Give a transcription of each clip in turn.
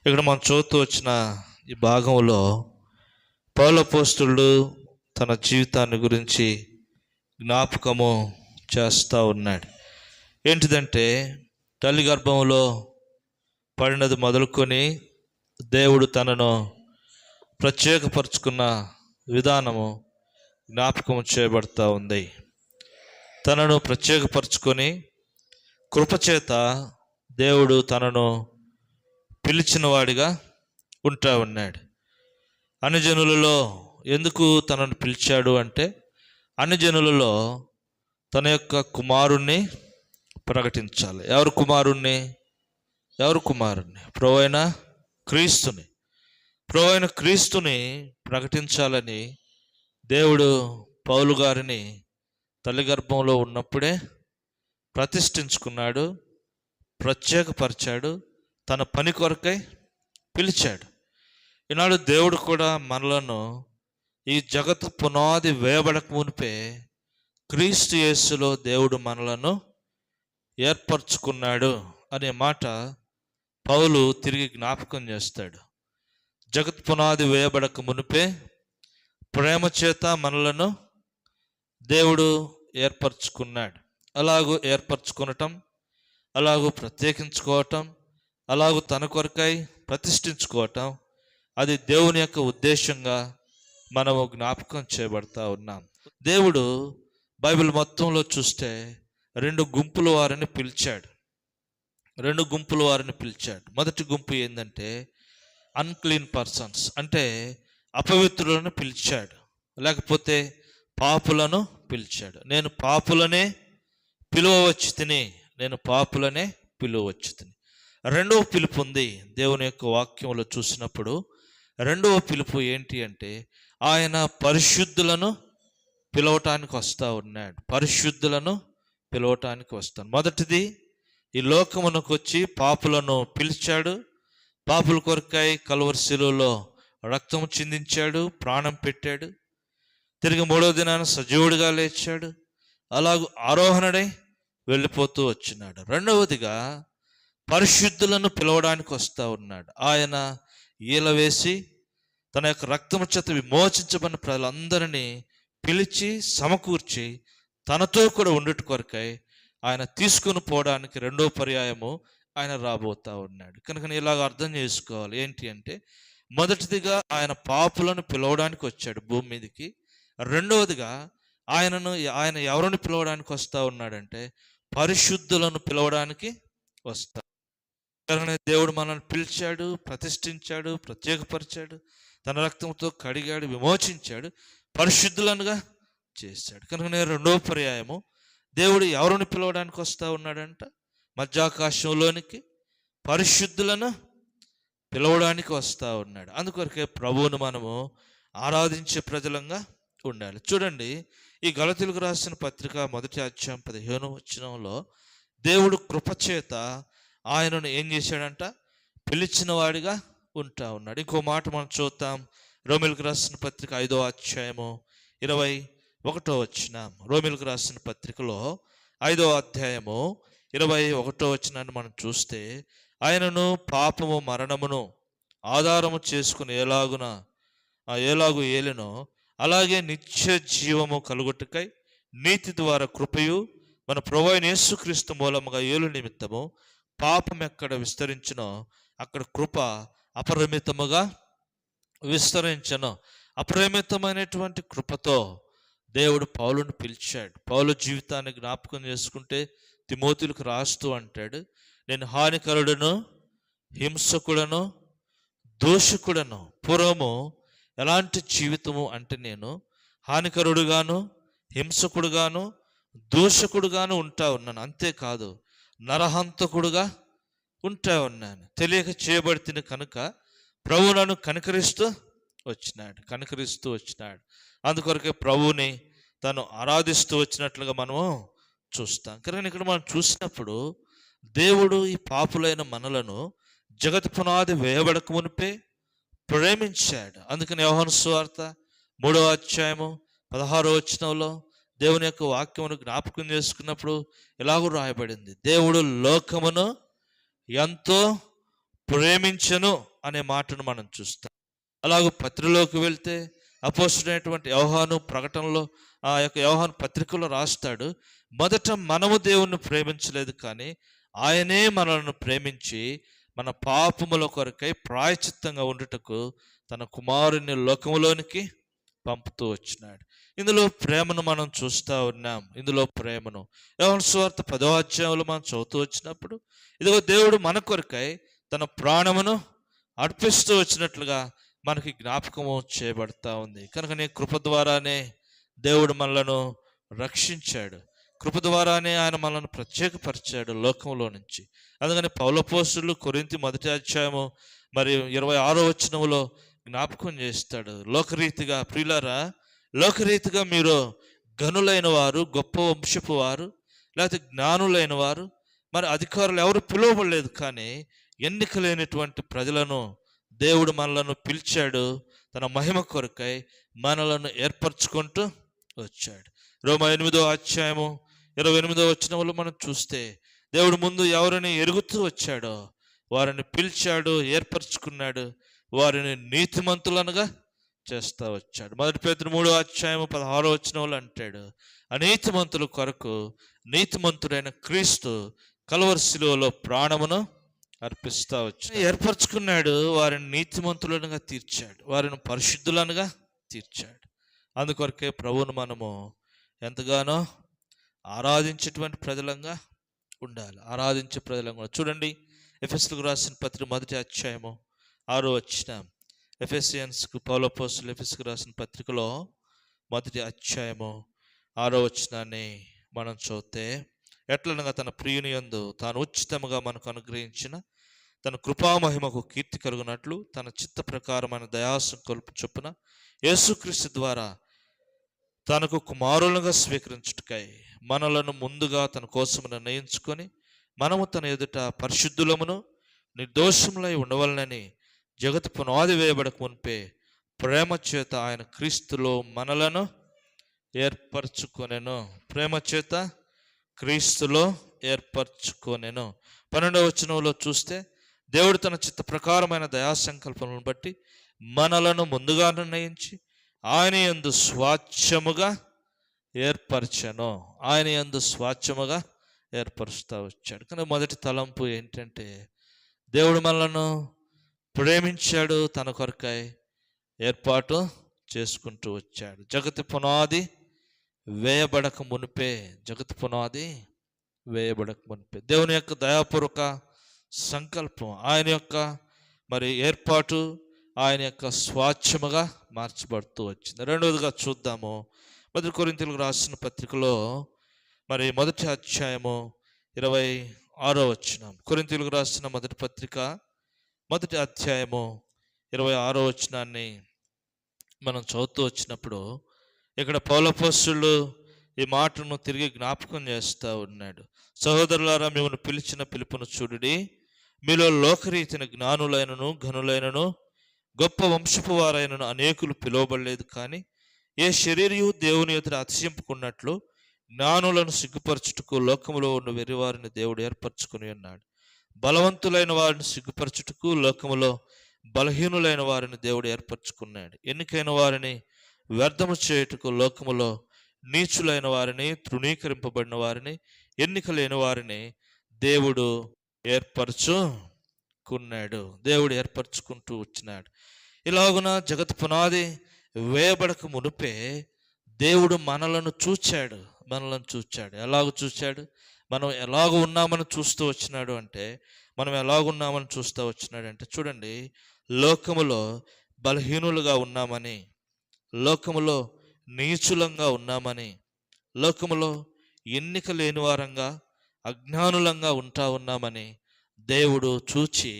ఇక్కడ మనం చూస్తూ వచ్చిన ఈ భాగంలో పౌలు అపోస్తలుడు తన జీవితాన్ని గురించి జ్ఞాపకము చేస్తూ ఉన్నాడు. ఏంటిదంటే తల్లి గర్భంలో పడినది మొదలుకొని దేవుడు తనను ప్రత్యేకపరుచుకున్న విధానము జ్ఞాపకం చేయబడతా ఉంది. తనను ప్రత్యేకపరుచుకొని కృపచేత దేవుడు తనను పిలిచిన వాడిగా ఉంటా ఉన్నాడు. అన్ని జనులలో ఎందుకు తనను పిలిచాడు అంటే అన్ని జనులలో తన యొక్క కుమారుణ్ణి ప్రకటించాలి. ఎవరు కుమారుణ్ణి? ప్రభువైన క్రీస్తుని ప్రకటించాలని దేవుడు పౌలు గారిని తల్లి గర్భంలో ఉన్నప్పుడే ప్రతిష్ఠించుకున్నాడు, ప్రత్యేకపరిచాడు, తన పని కొరకై పిలిచాడు. ఈనాడు దేవుడు కూడా మనలను ఈ జగత్తు పునాది వేయబడక మునిపే క్రీస్తు యేసులో దేవుడు మనలను ఏర్పరచుకున్నాడు అనే మాట పౌలు తిరిగి జ్ఞాపకం చేస్తాడు. జగత్ పునాది వేయబడక మునిపే ప్రేమ చేత మనలను దేవుడు ఏర్పరచుకున్నాడు. అలాగూ ఏర్పరచుకునటం, అలాగూ ప్రత్యేకించుకోవటం, అలాగూ తన కొరకై ప్రతిష్ఠించుకోవటం, అది దేవుని యొక్క ఉద్దేశంగా మనము జ్ఞాపకం చేయబడతా ఉన్నాం. దేవుడు బైబిల్ మొత్తంలో చూస్తే రెండు గుంపుల వారిని పిలిచాడు. మొదటి గుంపు ఏంటంటే అన్క్లీన్ పర్సన్స్, అంటే అపవిత్రులను పిలిచాడు, లేకపోతే పాపులను పిలిచాడు. నేను పాపులనే పిలువవచ్చు తిని. రెండవ పిలుపు ఉంది దేవుని యొక్క వాక్యంలో చూసినప్పుడు. రెండవ పిలుపు ఏంటి అంటే ఆయన పరిశుద్ధులను పిలవటానికి వస్తాను. మొదటిది ఈ లోకమునకు వచ్చి పాపులను పిలిచాడు, పాపుల కొరకై కలువరి శిలువలో రక్తము చిందించాడు, ప్రాణం పెట్టాడు, తిరిగి మూడవ దినాన సజీవుడిగా లేచాడు, అలాగూ ఆరోహణుడై వెళ్ళిపోతూ వచ్చినాడు. రెండవదిగా పరిశుద్ధులను పిలవడానికి వస్తూ ఉన్నాడు. ఆయన ఈల వేసి తన యొక్క రక్తము చేత విమోచించబడిన ప్రజలందరినీ పిలిచి సమకూర్చి తనతో కూడా ఉండుట కొరకై ఆయన తీసుకుని పోవడానికి రెండో పర్యాయము ఆయన రాబోతా ఉన్నాడు. కనుక ఇలాగ అర్థం చేసుకోవాలి. ఏంటి అంటే మొదటిదిగా ఆయన పాపులను పిలవడానికి వచ్చాడు భూమి మీదకి. రెండవదిగా ఆయన ఎవరిని పిలవడానికి వస్తూ ఉన్నాడంటే పరిశుద్ధులను పిలవడానికి వస్తాడు. దేవుడు మనల్ని పిలిచాడు, ప్రతిష్ఠించాడు, ప్రత్యేకపరిచాడు, తన రక్తంతో కడిగాడు, విమోచించాడు, పరిశుద్ధులనుగా చేశాడు. కనుక రెండవ పర్యాయము దేవుడు ఎవరిని పిలవడానికి వస్తూ ఉన్నాడంట? మధ్యాకాశంలోనికి పరిశుద్ధులను పిలవడానికి వస్తూ ఉన్నాడు. అందుకొరకే ప్రభువును మనము ఆరాధించే ప్రజలంగా ఉండాలి. చూడండి, ఈ గలతీయులకు రాసిన పత్రిక 1వ అధ్యాయం 15వ వచనంలో దేవుడు కృపచేత ఆయనను ఏం చేశాడంట? పిలిచిన వాడిగా ఉంటా ఉన్నాడు. ఇంకో మాట మనం చూద్దాం. రోమిలకు రాసిన పత్రిక 5వ అధ్యాయము 21వ వచనం. రోమిలకు రాసిన పత్రికలో 5వ అధ్యాయము 21వ వచనాన్ని మనం చూస్తే ఆయనను పాపము మరణమును ఆధారము చేసుకుని ఎలాగు ఏలినో అలాగే నిత్య జీవము కలుగుటకై నీతి ద్వారా కృపయు మన ప్రభువైన యేసుక్రీస్తు మూలముగా ఏలు నిమిత్తము పాపం ఎక్కడ విస్తరించినో అక్కడ కృప అపరిమితముగా విస్తరించను. అపరిమితమైనటువంటి కృపతో దేవుడు పౌలును పిలిచాడు. పౌలు జీవితాన్ని జ్ఞాపకం చేసుకుంటే తిమోతిలకు రాస్తూ అంటాడు, నేను హానికరుడును, హింసకుడను, దోషకుడను. పూర్వము ఎలాంటి జీవితము అంటే నేను హానికరుడుగాను, హింసకుడుగాను, దోషకుడుగాను ఉంటా ఉన్నాను. అంతేకాదు నరహంతకుడుగా ఉంటా ఉన్నాను. తెలియక చేయబడిన కనుక ప్రభు నన్ను కనికరిస్తూ వచ్చినాడు. అందుకొరకే ప్రభువుని తను ఆరాధిస్తూ వచ్చినట్లుగా మనము చూస్తాం. కానీ ఇక్కడ మనం చూసినప్పుడు దేవుడు ఈ పాపులైన మనలను జగత్ పునాది వేయబడక మునిపే ప్రేమించాడు. అందుకని యోహాను సువార్త 3వ అధ్యాయము 16వ వచనంలో దేవుని యొక్క వాక్యమును జ్ఞాపకం చేసుకున్నప్పుడు ఇలాగూ రాయబడింది, దేవుడు లోకమును ఎంతో ప్రేమించను అనే మాటను మనం చూస్తాం. అలాగే పత్రికలోకి వెళ్తే అపోస్తుడైనటువంటి యోహాను ప్రకటనలో ఆ యొక్క యోహాను పత్రికలో రాస్తాడు, మొదట మనము దేవుణ్ణి ప్రేమించలేదు కానీ ఆయనే మనలను ప్రేమించి మన పాపముల కొరకై ప్రాయచిత్తంగా ఉండుటకు తన కుమారుని లోకములోనికి పంపుతూ వచ్చినాడు. ఇందులో ప్రేమను మనం చూస్తూ ఉన్నాం. ఇందులో ప్రేమను యోహాను సువార్త 10వ అధ్యాయంలో మనం చదువుతూ వచ్చినప్పుడు, ఇదిగో దేవుడు మన కొరకై తన ప్రాణమును అర్పిస్తూ వచ్చినట్లుగా మనకి జ్ఞాపకము చేయబడతా ఉంది. కనుక నీ కృప ద్వారానే దేవుడు మనలను రక్షించాడు. కృప ద్వారానే ఆయన మనల్ని ప్రత్యేకపరిచాడు లోకంలో నుంచి. అందుకని పౌలపోస్తులు కొరింథీ 1వ అధ్యాయము మరి 26వ వచనములో జ్ఞాపకం చేస్తాడు, లోకరీతిగా ప్రియులారా, లోకరీతిగా మీరు గనులైన వారు, గొప్ప వంశపు వారు, లేకపోతే జ్ఞానులైన వారు, మరి అధికారులు ఎవరు పిలువబడలేదు, కానీ ఎన్నిక లేనటువంటి ప్రజలను దేవుడు మనలను పిలిచాడు. తన మహిమ కొరకై మనలను ఏర్పరచుకుంటూ వచ్చాడు. రోమా 8వ అధ్యాయము 28వ వచనంలో మనం చూస్తే, దేవుడు ముందు ఎవరిని ఎరుగుతూ వచ్చాడో వారిని పిలిచాడు, ఏర్పరచుకున్నాడు, వారిని నీతిమంతులనుగా చేస్తా వచ్చాడు. 1 పేతురు 3వ అధ్యాయము 16వ వచనంలో అంటాడు, అనీతిమంతుల కొరకు నీతిమంతుడైన క్రీస్తు కల్వరి శిలువలో ప్రాణమును అర్పిస్తా వచ్చాడు. ఏర్పరచుకున్నాడు, వారిని నీతిమంతులనుగా తీర్చాడు, వారిని పరిశుద్ధులనుగా తీర్చాడు. అందుకొరకే ప్రభువును మనము ఎంతగానో ఆరాధించేటువంటి ప్రజలంగా ఉండాలి. ఆరాధించే ప్రజలంగా చూడండి, ఎఫెసీయులకు రాసిన పత్రిక 1వ అధ్యాయము 6వ వచనం. ఎఫెసియన్స్కు పౌలు అపోస్తలుడు ఎఫెసీయులకు రాసిన పత్రికలో 1వ అధ్యాయము 6వ వచనాన్ని మనం చూస్తే, ఎట్లనగా తన ప్రియుని యందు తాను ఉచితముగా మనకు అనుగ్రహించిన తన కృపామహిమకు కీర్తి కలుగునట్లు తన చిత్త ప్రకారమైన దయాసంకల్ప చొప్పున యేసుక్రీస్తు ద్వారా తనకు కుమారులుగా స్వీకరించుటకై మనలను ముందుగా తన కోసం నిర్ణయించుకొని మనము తన ఎదుట పరిశుద్ధులమును నిర్దోషములై ఉండవలనని జగత్ పునాది వేయబడక మునిపే ప్రేమ చేత ఆయన క్రీస్తులో మనలను ఏర్పరచుకొనెను. ప్రేమ చేత క్రీస్తులో ఏర్పరచుకొనెను. 12వ వచనంలో చూస్తే, దేవుడు తన చిత్త ప్రకారమైన దయాసంకల్పములను బట్టి మనలను ముందుగా నిర్ణయించి ఆయన యందు స్వాచ్ఛముగా ఏర్పరచెను. ఆయన యందు స్వాచ్ఛముగా ఏర్పరుస్తూ వచ్చాడు. కానీ మొదటి తలంపు ఏంటంటే, దేవుడు మనలను ప్రేమించాడు, తన కొరకై ఏర్పాటు చేసుకుంటూ వచ్చాడు. జగతి పునాది వేయబడక మునిపే, జగతి పునాది వేయబడక మునిపే దేవుని యొక్క దయాపూర్వక సంకల్పం, ఆయన యొక్క మరి ఏర్పాటు, ఆయన యొక్క స్వాచ్ఛముగా మార్చబడుతూ వచ్చింది. రెండవదిగా చూద్దాము, 1 కొరింథీయులకు రాసిన పత్రికలో మరి 1వ అధ్యాయము 26వ వచనం. కొరింథీయులకు రాసిన మొదటి పత్రిక 1వ అధ్యాయము 26వ వచనాన్ని మనం చదువుతూ వచ్చినప్పుడు, ఇక్కడ పౌలు అపోస్తలుడు ఈ మాటను తిరిగి జ్ఞాపకం చేస్తూ ఉన్నాడు. సహోదరులారా, మిమ్మల్ని పిలిచిన పిలుపును చూడుడి, మీలో లోకరీతిన జ్ఞానులైనను ఘనులైనను గొప్ప వంశపు వారైనను అనేకులు పిలువబడలేదు, కానీ ఏ శరీరయు దేవుని ఎదుట అతిశయింపుకున్నట్లు జ్ఞానులను సిగ్గుపరచుటకు లోకములో ఉన్న వెర్రివారిని దేవుడు ఏర్పరచుకుని ఉన్నాడు. బలవంతులైన వారిని సిగ్గుపరచుటకు లోకములో బలహీనులైన వారిని దేవుడు ఏర్పరచుకున్నాడు. ఎన్నికైన వారిని వ్యర్థము చేయుటకు లోకములో నీచులైన వారిని, తృణీకరింపబడిన వారిని, ఎన్నిక లేని వారిని దేవుడు ఏర్పరచుకున్నాడు. దేవుడు ఏర్పరచుకుంటూ వచ్చినాడు. ఇలాగున జగత్ పునాది వేయబడక మునిపే దేవుడు మనలను చూచాడు. ఎలాగ చూచాడు? మనం ఎలాగ ఉన్నామని చూస్తూ వచ్చినాడు అంటే, మనం ఎలాగున్నామని చూస్తూ వచ్చినాడు అంటే, చూడండి, లోకములో బలహీనులుగా ఉన్నామని, లోకములో నీచులంగా ఉన్నామని, లోకములో ఎన్నిక లేని వారంగా అజ్ఞానులంగా ఉన్నామని దేవుడు చూచి,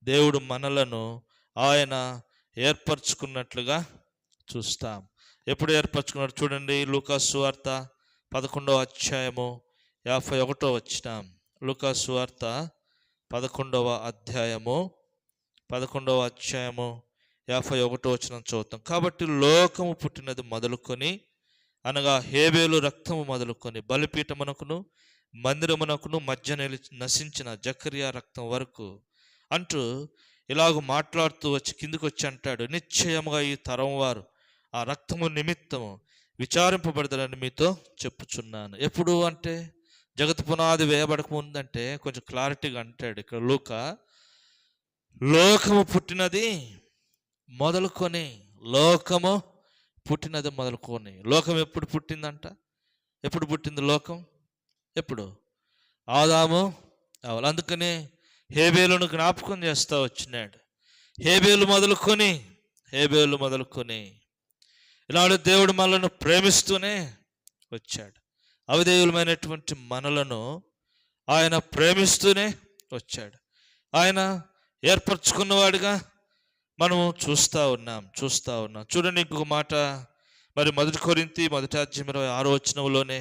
దేవుడు మనలను ఆయన ఏర్పరచుకున్నట్లుగా చూస్తాం. ఎప్పుడు ఏర్పరచుకున్నాడు చూడండి, లూకాసు సువార్త 11వ అధ్యాయము 51వ వచనం. లూకాసు సువార్త 11వ అధ్యాయము 51వ వచనం చదువుతాం. కాబట్టి లోకము పుట్టినది మొదలుకొని, అనగా హేబేలు రక్తము మొదలుకొని బలిపీఠమునకును మందిరమునకును మధ్య నశించిన జకరియా రక్తం వరకు అంటూ ఇలాగ మాట్లాడుతూ వచ్చి కిందికి వచ్చి అంటాడు, నిశ్చయముగా ఈ తరం వారు ఆ రక్తము నిమిత్తము విచారింపబడతారని మీతో చెప్పుచున్నాను. ఎప్పుడు అంటే జగత్ పునాది వేయబడక ముందంటే కొంచెం క్లారిటీగా అంటాడు ఇక్కడ లూకా. లోకము పుట్టినది మొదలుకొని, లోకము పుట్టినది మొదలుకొని. లోకం ఎప్పుడు పుట్టిందంట? ఎప్పుడు పుట్టింది లోకం? ఎప్పుడు? ఆదాము అవ్వాలి. అందుకనే హేబేలును జ్ఞాపకం చేస్తూ వచ్చినాడు. హేబేలు మొదలుకొని ఇలాంటి దేవుడు మనలను ప్రేమిస్తూనే వచ్చాడు. అవిధేయులమైనటువంటి మనలను ఆయన ప్రేమిస్తూనే వచ్చాడు. ఆయన ఏర్పరచుకున్నవాడిగా మనము చూస్తూ ఉన్నాం. చూడండి ఇంకొక మాట, మరి 1 కొరింథీ 1:26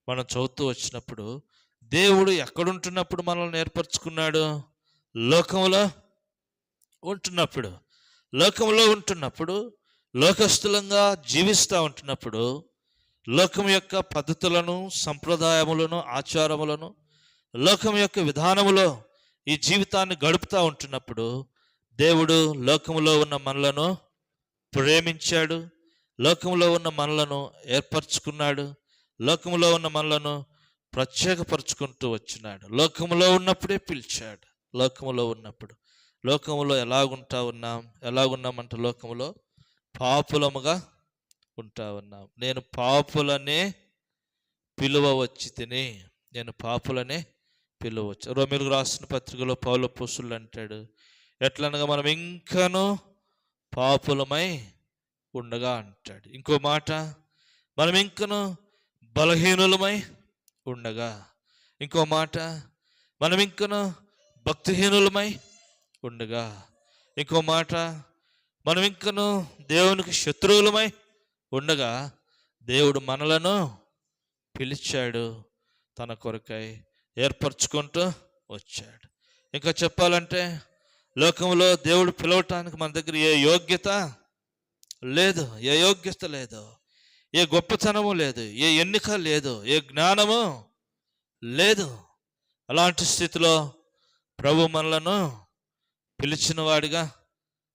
మనం చదువుతూ వచ్చినప్పుడు, దేవుడు ఎక్కడుంటున్నప్పుడు మనల్ని ఏర్పరచుకున్నాడు? లోకంలో ఉంటున్నప్పుడు, లోకస్తులంగా జీవిస్తూ ఉంటున్నప్పుడు, లోకం యొక్క పద్ధతులను, సంప్రదాయములను, ఆచారములను, లోకం యొక్క విధానములో ఈ జీవితాన్ని గడుపుతూ ఉంటున్నప్పుడు దేవుడు లోకములో ఉన్న మనలను ప్రేమించాడు, లోకములో ఉన్న మనలను ఏర్పరచుకున్నాడు, లోకములో ఉన్న మనలను ప్రత్యేకపరుచుకుంటూ వచ్చినాడు. లోకములో ఉన్నప్పుడే పిలిచాడు. లోకములో ఎలాగున్నామంటే లోకములో పాపులముగా ఉంటా ఉన్నాం. నేను పాపులనే పిలువవచ్చు. రోమీయులకు రాసిన పత్రికలో పౌలు అపోస్తలుడు అంటాడు, ఎట్లనగా మనం ఇంకనూ పాపులమై ఉండగా అంటాడు. ఇంకో మాట, మనం ఇంకనూ బలహీనులమై ఉండగా. ఇంకో మాట, మనం ఇంకనూ భక్తిహీనులమై ఉండగా. ఇంకో మాట, మనం ఇంకనూ దేవునికి శత్రువులమై ఉండగా దేవుడు మనలను పిలిచాడు, తన కొరకై ఏర్పరచుకుంటూ వచ్చాడు. ఇంకా చెప్పాలంటే లోకంలో దేవుడు పిలవటానికి మన దగ్గర ఏ యోగ్యత లేదు, ఏ గొప్పతనము లేదు, ఏ ఎన్నిక లేదు, ఏ జ్ఞానము లేదు. అలాంటి స్థితిలో ప్రభు మనలను పిలిచిన వాడిగా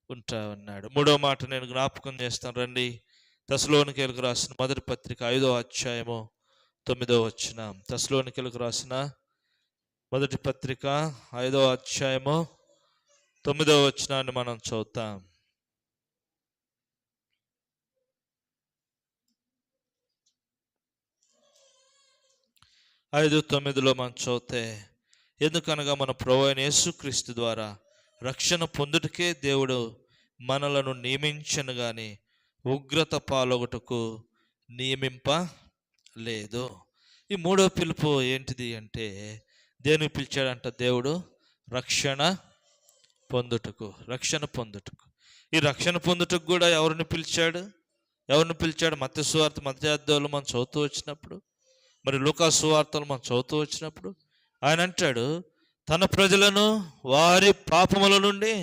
ఉంటా ఉన్నాడు. 3వ మాట నేను జ్ఞాపకం చేస్తాను, రండి. తెస్సలోనికీయులకు రాసిన 1వ పత్రిక 5:9. తెస్సలోనికీయులకు రాసిన 1వ పత్రిక 5:9 మనం చదువుతాం. 5:9 మనం చదివితే, ఎందుకనగా మన ప్రభువైన యేసుక్రీస్తు ద్వారా రక్షణ పొందుటకే దేవుడు మనలను నియమించను గాని ఉగ్రత పాలొగటకు నియమింపలేదు. ఈ 3వ పిలుపు ఏంటిది అంటే, దేనికి పిలిచాడంట? దేవుడు రక్షణ పొందుటకు. ఈ రక్షణ పొందుటకు కూడా ఎవరిని పిలిచాడు? మత్తయి సువార్త 1వ అధ్యాయంలో మనం చదువుతూ వచ్చినప్పుడు, మరి లూకా సువార్తలు మనం చదువుతూ వచ్చినప్పుడు ఆయన అంటాడు, తన ప్రజలను వారి పాపముల నుండి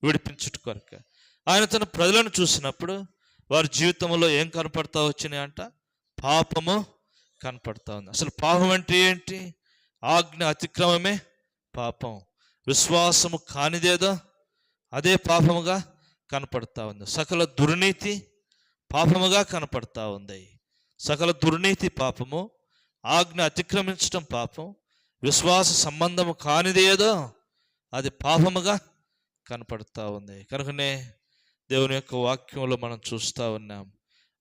విడిపించుట కొరకు. ఆయన తన ప్రజలను చూసినప్పుడు వారి జీవితంలో ఏం కనపడతా వచ్చినాయి అంట? పాపము కనపడతా ఉంది. అసలు పాపం అంటే ఏంటి? ఆజ్ఞ అతిక్రమమే పాపం. విశ్వాసము కానిదేదో అదే పాపముగా కనపడతా ఉంది. సకల దుర్నీతి పాపముగా కనపడతా ఉంది. సకల దుర్నీతి పాపము, ఆజ్ఞ అతిక్రమించడం పాపం, విశ్వాస సంబంధము కానిదేదో అది పాపముగా కనపడతా ఉంది. కనుకనే దేవుని యొక్క వాక్యంలో మనం చూస్తూ ఉన్నాం,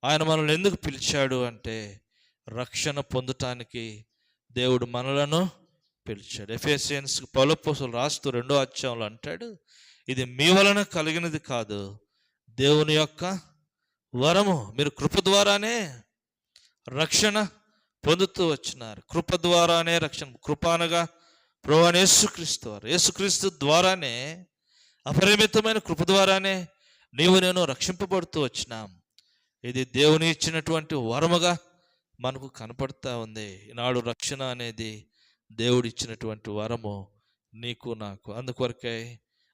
ఆయన మనల్ని ఎందుకు పిలిచాడు అంటే రక్షణ పొందటానికి దేవుడు మనలను పిలిచాడు. ఎఫెసియన్స్కి పౌలు అపోస్తలుడు రాస్తూ 2వ అధ్యాయంలో అంటాడు, ఇది మీ వలన కలిగినది కాదు, దేవుని యొక్క వరము. మీరు కృప ద్వారానే రక్షణ పొందుతూ వచ్చినారు. కృప ద్వారానే రక్షణ. కృప అనగా ప్రభువైన యేసుక్రీస్తు వారు. యేసుక్రీస్తు ద్వారానే, అపరిమితమైన కృప ద్వారానే నీవు నేను రక్షింపబడుతూ వచ్చినాం. ఇది దేవుని ఇచ్చినటువంటి వరముగా మనకు కనపడతా ఉంది. ఈనాడు రక్షణ అనేది దేవుడు ఇచ్చినటువంటి వరము నీకు నాకు. అందుకొరకే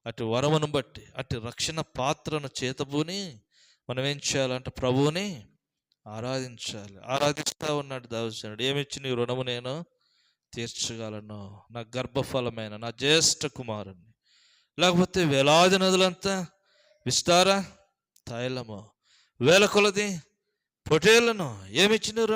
అటు వరమును బట్టి, అటు రక్షణ పాత్రను చేతబూని మనం ఏం చేయాలంటే ప్రభువుని ఆరాధించాలి. ఆరాధిస్తూ ఉన్నాడు దావీదు. ఏమిచ్చి నీ రుణము నేను తీర్చగలను? నా గర్భఫలమైన నా జ్యేష్ఠ కుమారుని లేకపోతే వేలాది నదులంతా విస్తార తైలము, వేల కొలది పొటేళ్లను ఏమిచ్చినారు